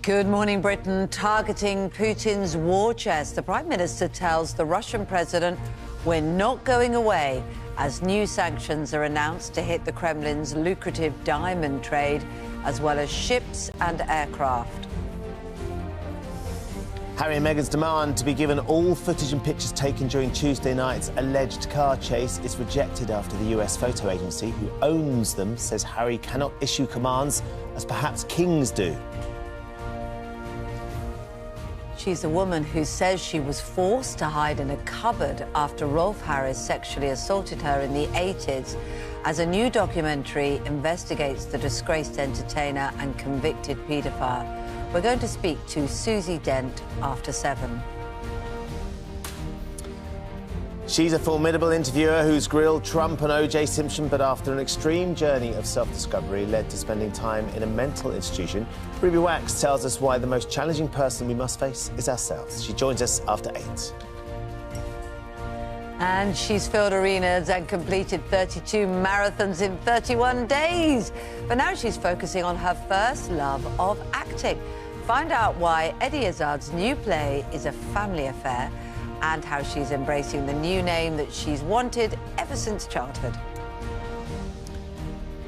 Good morning, Britain. Targeting Putin's war chest, the Prime Minister tells the Russian president we're not going away as new sanctions are announced to hit the Kremlin's lucrative diamond trade, as well as ships and aircraft. Harry and Meghan's demand to be given all footage and pictures taken during Tuesday night's alleged car chase is rejected after the US photo agency, who owns them, says Harry cannot issue commands as perhaps kings do. She's a woman who says she was forced to hide in a cupboard after Rolf Harris sexually assaulted her in the 80s, as a new documentary investigates the disgraced entertainer and convicted paedophile. We're going to speak to Susie Dent after 7. She's a formidable interviewer who's grilled Trump and O.J. Simpson, but after an extreme journey of self-discovery led to spending time in a mental institution, Ruby Wax tells us why the most challenging person we must face is ourselves. She joins us after 8. And she's filled arenas and completed 32 marathons in 31 days. But now she's focusing on her first love of acting. Find out why Eddie Izzard's new play is a family affair, and how she's embracing the new name that she's wanted ever since childhood.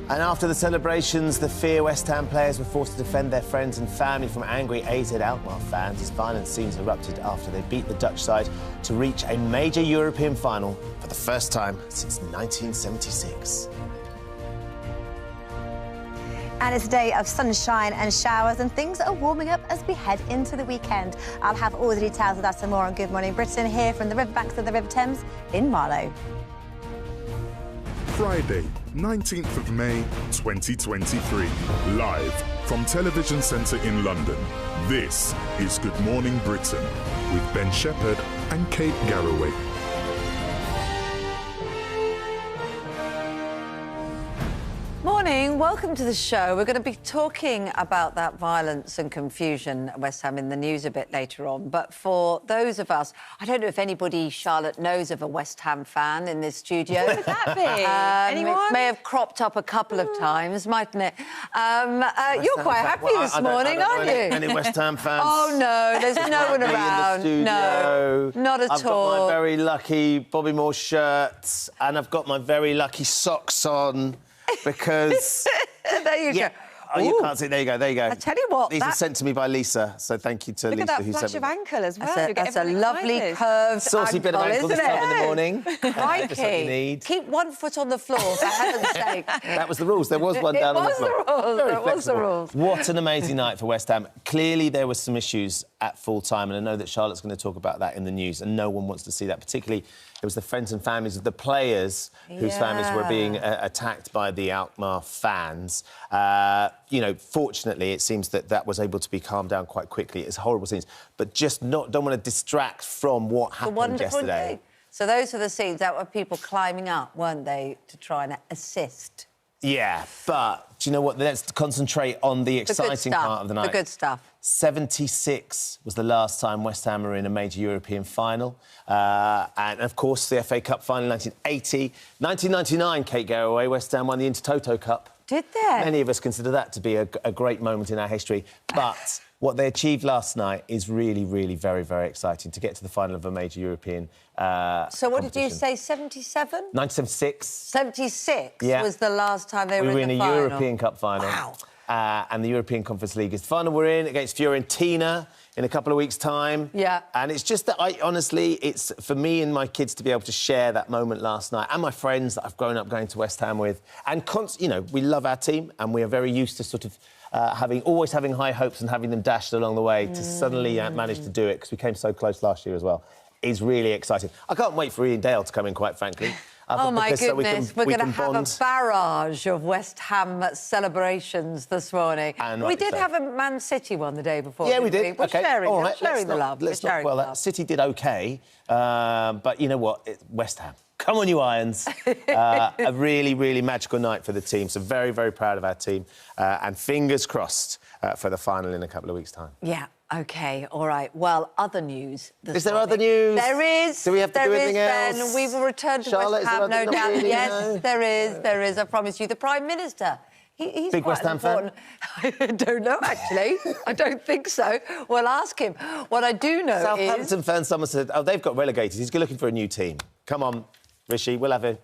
And after the celebrations, the Fear West Ham players were forced to defend their friends and family from angry AZ Alkmaar fans as violent scenes erupted after they beat the Dutch side to reach a major European final for the first time since 1976. And it's a day of sunshine and showers, and things are warming up as we head into the weekend. I'll have all the details of that and more on Good Morning Britain here from the riverbanks of the River Thames in Marlow. Friday, 19th of May, 2023. Live from Television Centre in London. This is Good Morning Britain with Ben Shephard and Kate Garraway. Morning, welcome to the show. We're going to be talking about that violence and confusion at West Ham in the news a bit later on. But for those of us, I don't know if anybody, Charlotte, knows of a West Ham fan in this studio. Who would that be? Anyone? It may have cropped up a couple of times, mightn't it? You're quite happy this morning, aren't you? Any West Ham fans? Oh, no, there's no one around. No, not at all. I've got my very lucky Bobby Moore shirt, and I've got my very lucky socks on. Because... There you go. Oh, you can't see. There you go, there you go. I tell you what... These are sent to me by Lisa, so thank you to Lisa. Look at that who flash sent of me. ankle as well. That's a lovely curved Saucy bit of ankle isn't this time in the it? morning. Crikey. Just what you need. Keep one foot on the floor, for heaven's sake. That was the rules. There was one down on the floor. It was the rules. What an amazing night for West Ham. Clearly, there were some issues at full time, and I know that Charlotte's going to talk about that in the news, and no one wants to see that. Particularly, it was the friends and families of the players whose families were being attacked by the Alkmaar fans. You know, fortunately, it seems that that was able to be calmed down quite quickly. It's horrible scenes, but just don't want to distract from what happened yesterday. Day. So those are the scenes that were people climbing up, weren't they, to try and assist? Yeah, but do you know what? Let's concentrate on the exciting part of the night. The good stuff. 76 was the last time West Ham were in a major European final. And, of course, the FA Cup final in 1980. 1999, Kate Garraway, West Ham won the Intertoto Cup. Did they? Many of us consider that to be a great moment in our history. But what they achieved last night is really, really very, very exciting, to get to the final of a major European So what did you say, 77? 1976. 76 was the last time they were in the final? We were in a European Cup final. Wow. And the European Conference League is the final we're in against Fiorentina in a couple of weeks' time. Yeah. And it's just that honestly, it's for me and my kids to be able to share that moment last night, and my friends that I've grown up going to West Ham with. And, you know, we love our team, and we are very used to sort of always having high hopes and having them dashed along the way. To suddenly manage to do it, because we came so close last year as well, is really exciting. I can't wait for Ian Dale to come in, quite frankly. Oh, my goodness. We're going to have bond. a barrage of West Ham celebrations this morning. We did have a Man City one the day before. Yeah, we did. We're OK. sharing, All right, sharing the love. Let's not well, that City did OK. But you know what? It's West Ham. Come on, you Irons. A really, really magical night for the team. So very, very proud of our team. And fingers crossed for the final in a couple of weeks' time. Yeah. OK, all right. Well, other news this Is there morning. other news? There is. Do we have to do anything Ben. else? We will return to Charlotte, West Ham, no doubt. really? Yes, No? there is. I promise you. The Prime Minister. He's Big quite West Ham fan? I don't know, actually. I don't think so. We'll ask him. What I do know is... Southampton fan, someone said, oh, they've got relegated. He's looking for a new team. Come on, Rishi, we'll have him.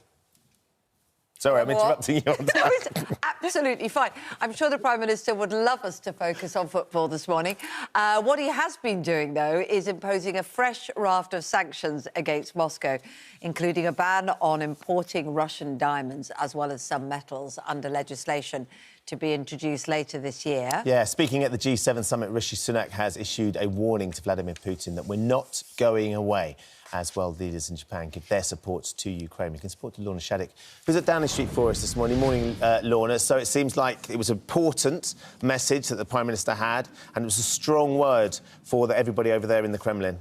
Sorry, I'm interrupting you on that. No, it's absolutely fine. I'm sure the Prime Minister would love us to focus on football this morning. What he has been doing, though, is imposing a fresh raft of sanctions against Moscow, including a ban on importing Russian diamonds, as well as some metals, under legislation to be introduced later this year. Yeah, speaking at the G7 summit, Rishi Sunak has issued a warning to Vladimir Putin that we're not going away, as world leaders in Japan give their support to Ukraine. We can support to Lorna Shaddock, who's at Downing Street for us this morning. Morning, Lorna. So it seems like it was an important message that the Prime Minister had, and it was a strong word for everybody over there in the Kremlin.